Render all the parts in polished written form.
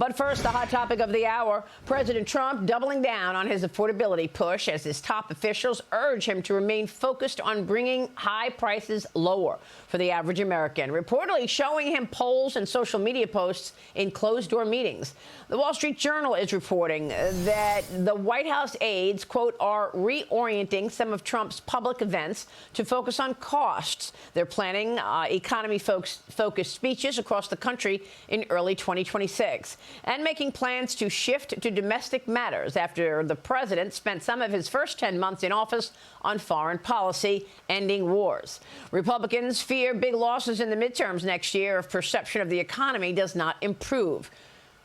But first, the hot topic of the hour, President Trump doubling down on his affordability push as his top officials urge him to remain focused on bringing high prices lower for the average American, reportedly showing him polls and social media posts in closed-door meetings. The Wall Street Journal is reporting that the White House aides, quote, are reorienting some of Trump's public events to focus on costs. They're planning economy-focused speeches across the country in early 2026 and making plans to shift to domestic matters after the president spent some of his first 10 months in office on foreign policy, ending wars. Republicans fear big losses in the midterms next year if perception of the economy does not improve,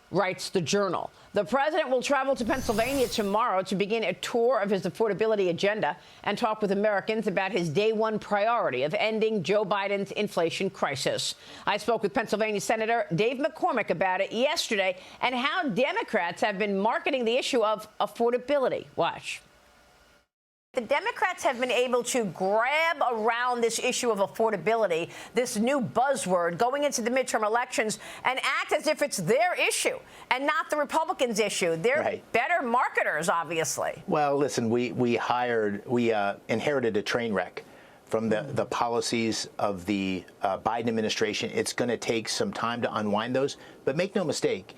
writes the Journal. The president will travel to Pennsylvania tomorrow to begin a tour of his affordability agenda and talk with Americans about his day one priority of ending Joe Biden's inflation crisis. I spoke with Pennsylvania Senator Dave McCormick about it yesterday and how Democrats have been marketing the issue of affordability. Watch. The Democrats have been able to grab around this issue of affordability, this new buzzword going into the midterm elections, and act as if it's their issue and not the Republicans' issue. They're better marketers, obviously. Well, listen, we inherited a train wreck from the policies of the Biden administration. It's going to take some time to unwind those. But make no mistake,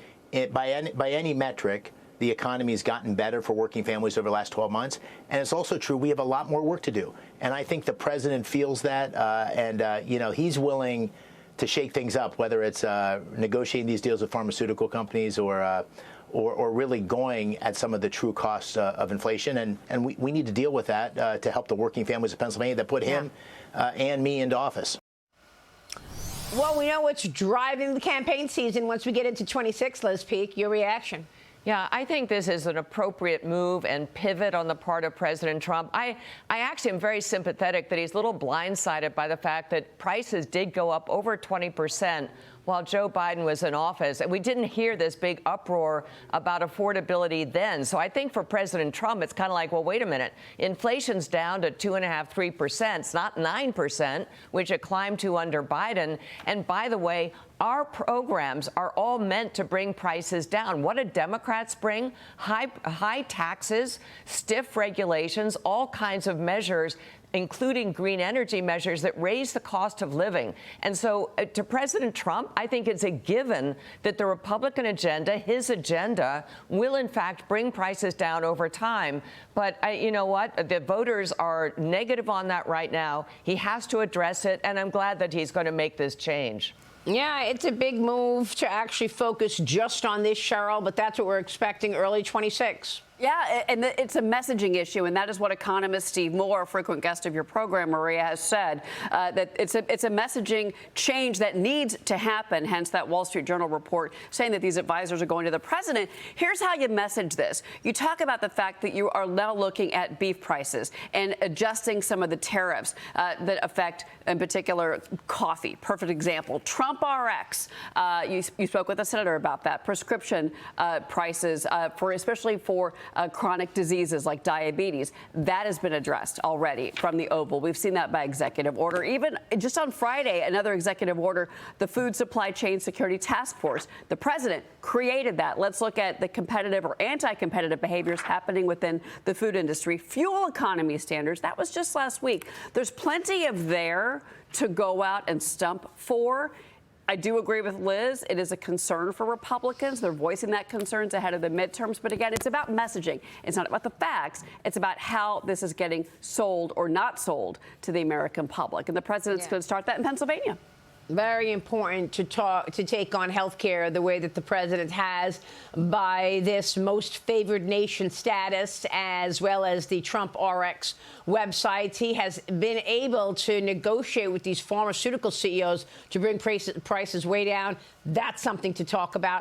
by any metric, the economy has gotten better for working families over the last 12 months. And it's also true we have a lot more work to do. And I think the president feels that. He's willing to shake things up, whether it's negotiating these deals with pharmaceutical companies or really going at some of the true costs of inflation. And we need to deal with that to help the working families of Pennsylvania that put him and me into office. Well, we know what's driving the campaign season once we get into 26, Liz Peek. Your reaction? Yeah, I think this is an appropriate move and pivot on the part of President Trump. I actually am very sympathetic that he's a little blindsided by the fact that prices did go up over 20% while Joe Biden was in office. And we didn't hear this big uproar about affordability then. So I think for President Trump, it's kind of like, well, wait a minute. Inflation's down to 2.5%, 3%. It's not 9%, which it climbed to under Biden. And by the way, our programs are all meant to bring prices down. What do Democrats bring? High taxes, stiff regulations, all kinds of measures, including green energy measures that raise the cost of living. And so to President Trump, I think it's a given that the Republican agenda, his agenda, will in fact bring prices down over time. But you know what? The voters are negative on that right now. He has to address it, and I'm glad that he's going to make this change. Yeah, it's a big move to actually focus just on this, Cheryl, but that's what we're expecting early 26. Yeah, and it's a messaging issue, and that is what economist Steve Moore, a frequent guest of your program, Maria, has said, that it's a messaging change that needs to happen, hence that Wall Street Journal report saying that these advisors are going to the president. Here's how you message this. You talk about the fact that you are now looking at beef prices and adjusting some of the tariffs that affect, in particular, coffee. Perfect example. Trump RX, you spoke with the senator about that. Prescription prices, especially for chronic diseases like diabetes, that has been addressed already from the Oval. We've seen that by executive order. Even just on Friday, another executive order, the Food Supply Chain Security Task Force. The president created that. Let's look at the competitive or anti-competitive behaviors happening within the food industry. Fuel economy standards, that was just last week. There's plenty of there to go out and stump for. I do agree with Liz. It is a concern for Republicans. They're voicing that concerns ahead of the midterms. But again, it's about messaging. It's not about the facts. It's about how this is getting sold or not sold to the American public. And the president's going to start that in Pennsylvania. Very important to take on health care the way that the president has by this most favored nation status, as well as the Trump RX websites. He has been able to negotiate with these pharmaceutical CEOs to bring prices way down. That's something to talk about.